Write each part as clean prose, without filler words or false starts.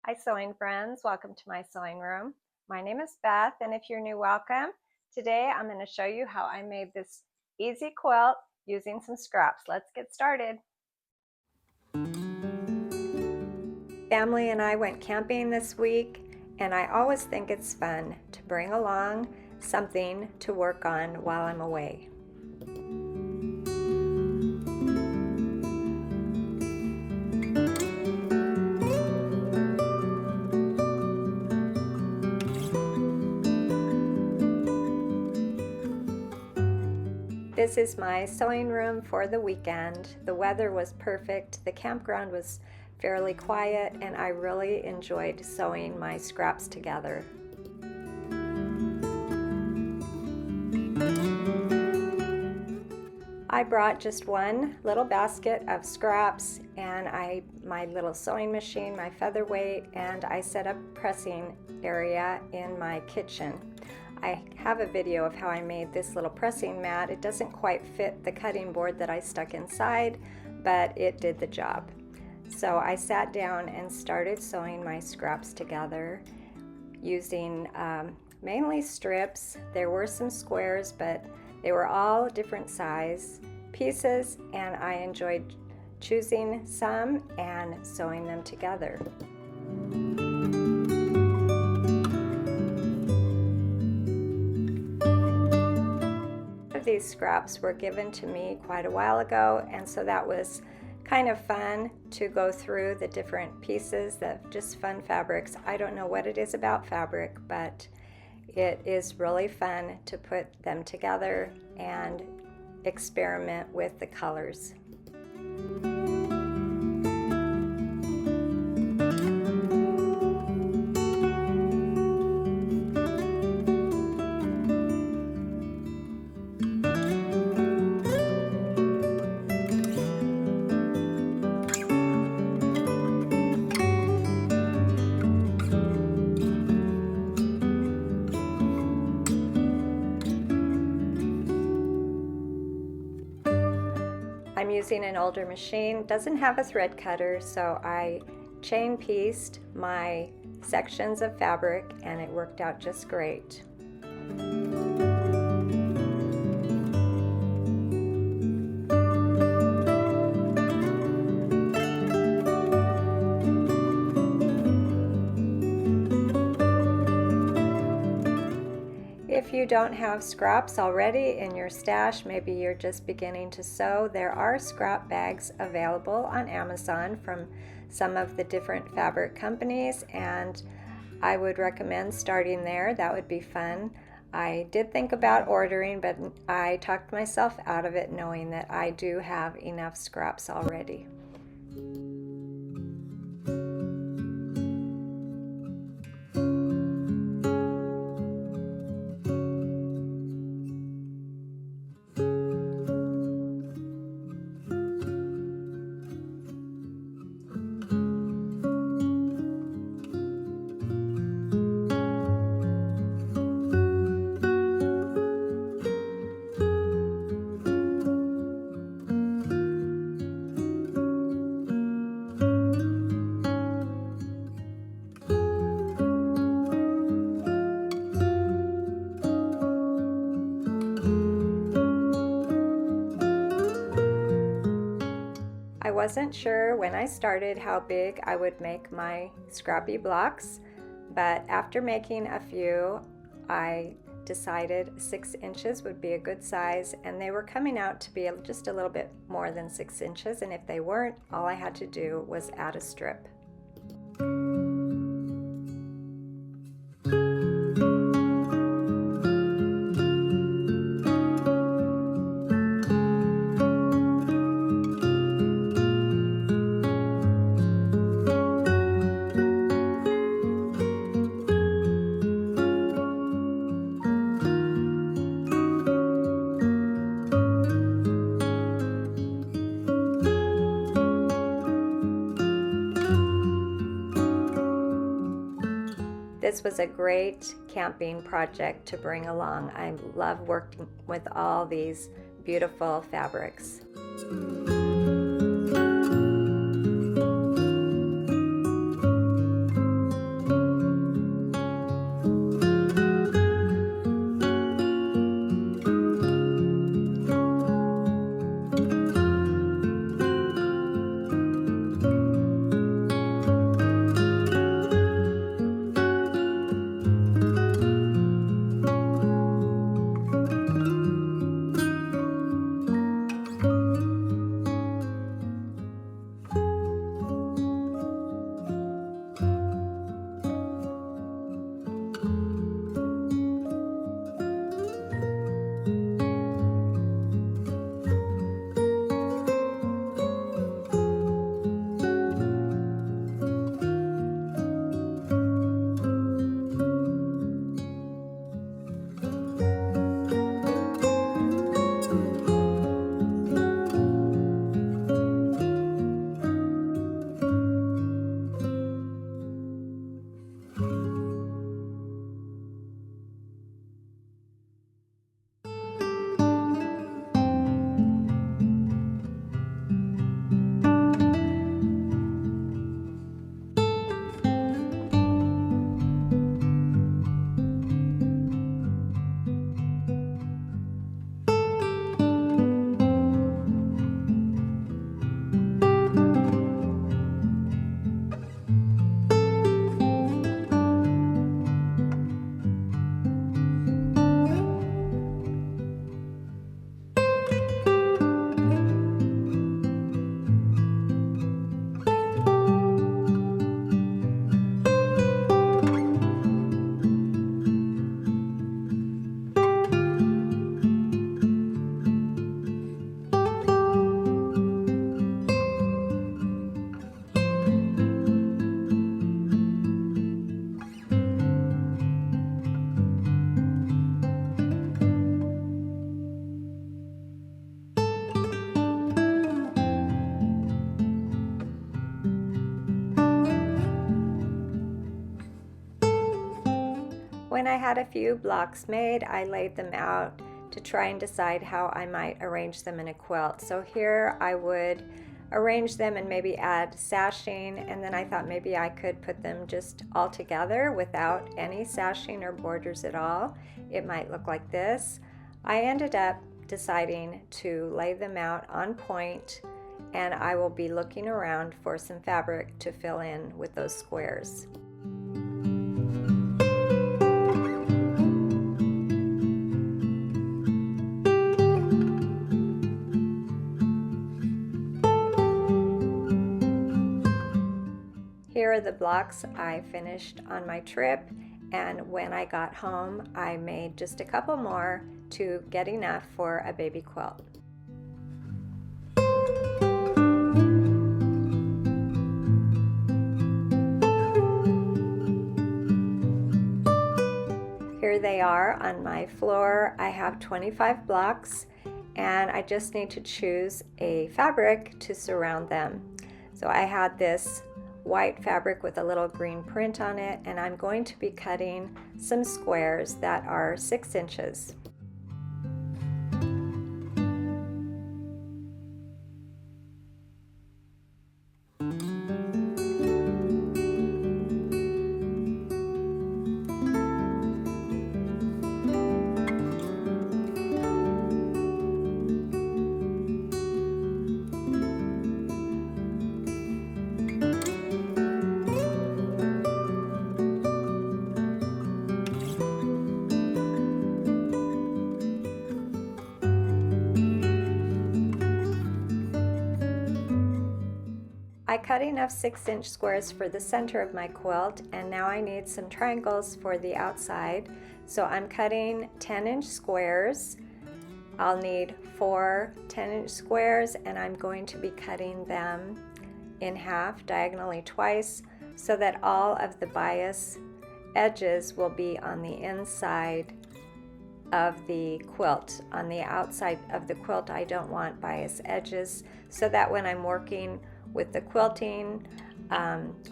Hi sewing friends, welcome to my sewing room. My name is Beth, and if you're new, welcome. Today I'm going to show you how I made this easy quilt using some scraps. Let's get started. Family and I went camping this week, and I always think it's fun to bring along something to work on while I'm away. This is my sewing room for the weekend. The weather was perfect, the campground was fairly quiet, and I really enjoyed sewing my scraps together. I brought just one little basket of scraps and my little sewing machine, my featherweight, and I set up a pressing area in my kitchen. I have a video of how I made this little pressing mat. It doesn't quite fit the cutting board that I stuck inside, but it did the job. So I sat down and started sewing my scraps together using mainly strips. There were some squares, but they were all different size pieces, and I enjoyed choosing some and sewing them together. These scraps were given to me quite a while ago, and so that was kind of fun to go through the different pieces, that just fun fabrics. I don't know what it is about fabric, but it is really fun to put them together and experiment with the colors. I'm using an older machine, doesn't have a thread cutter, so I chain pieced my sections of fabric and it worked out just great. If you don't have scraps already in your stash, maybe you're just beginning to sew, there are scrap bags available on Amazon from some of the different fabric companies, and I would recommend starting there. That would be fun. I did think about ordering, but I talked myself out of it knowing that I do have enough scraps already. I wasn't sure when I started how big I would make my scrappy blocks, but after making a few, I decided 6 inches would be a good size, and they were coming out to be just a little bit more than 6 inches, and if they weren't, all I had to do was add a strip. This was a great camping project to bring along. I love working with all these beautiful fabrics. When I had a few blocks made, I laid them out to try and decide how I might arrange them in a quilt. So here I would arrange them and maybe add sashing, and then I thought maybe I could put them just all together without any sashing or borders at all. It might look like this. I ended up deciding to lay them out on point, and I will be looking around for some fabric to fill in with those squares. Here are the blocks I finished on my trip, and when I got home I made just a couple more to get enough for a baby quilt. Here they are on my floor. I have 25 blocks, and I just need to choose a fabric to surround them. So I had this white fabric with a little green print on it, and I'm going to be cutting some squares that are 6 inches. I cut enough 6-inch squares for the center of my quilt, and now I need some triangles for the outside. So I'm cutting 10-inch squares. I'll need 4 10-inch squares, and I'm going to be cutting them in half diagonally twice so that all of the bias edges will be on the inside of the quilt. On the outside of the quilt I don't want bias edges, so that when I'm working with the quilting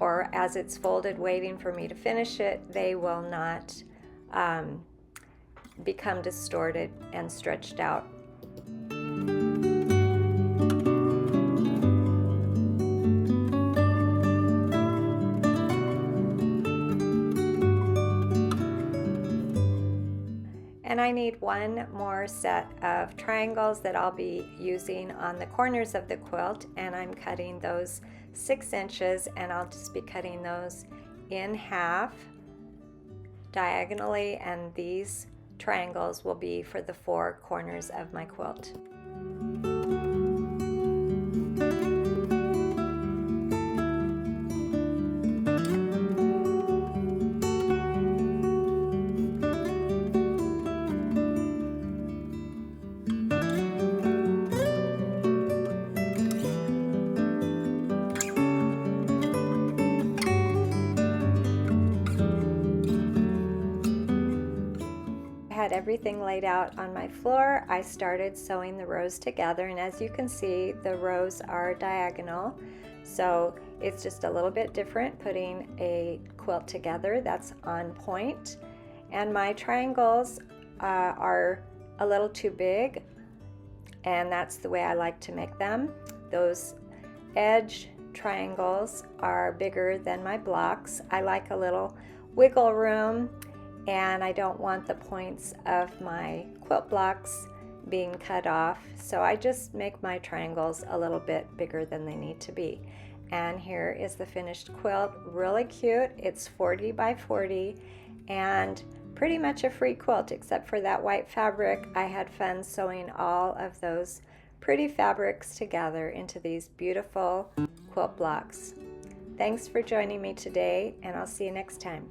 or as it's folded waiting for me to finish it, they will not become distorted and stretched out. And I need one more set of triangles that I'll be using on the corners of the quilt, and I'm cutting those 6 inches, and I'll just be cutting those in half diagonally, and these triangles will be for the 4 corners of my quilt. Had everything laid out on my floor, I started sewing the rows together, and as you can see, the rows are diagonal, so it's just a little bit different putting a quilt together that's on point. And my triangles are a little too big, and that's the way I like to make them. Those edge triangles are bigger than my blocks. I like a little wiggle room, and I don't want the points of my quilt blocks being cut off, so I just make my triangles a little bit bigger than they need to be. And here is the finished quilt. Really cute. It's 40 by 40 and pretty much a free quilt except for that white fabric. I had fun sewing all of those pretty fabrics together into these beautiful quilt blocks. Thanks for joining me today, and I'll see you next time.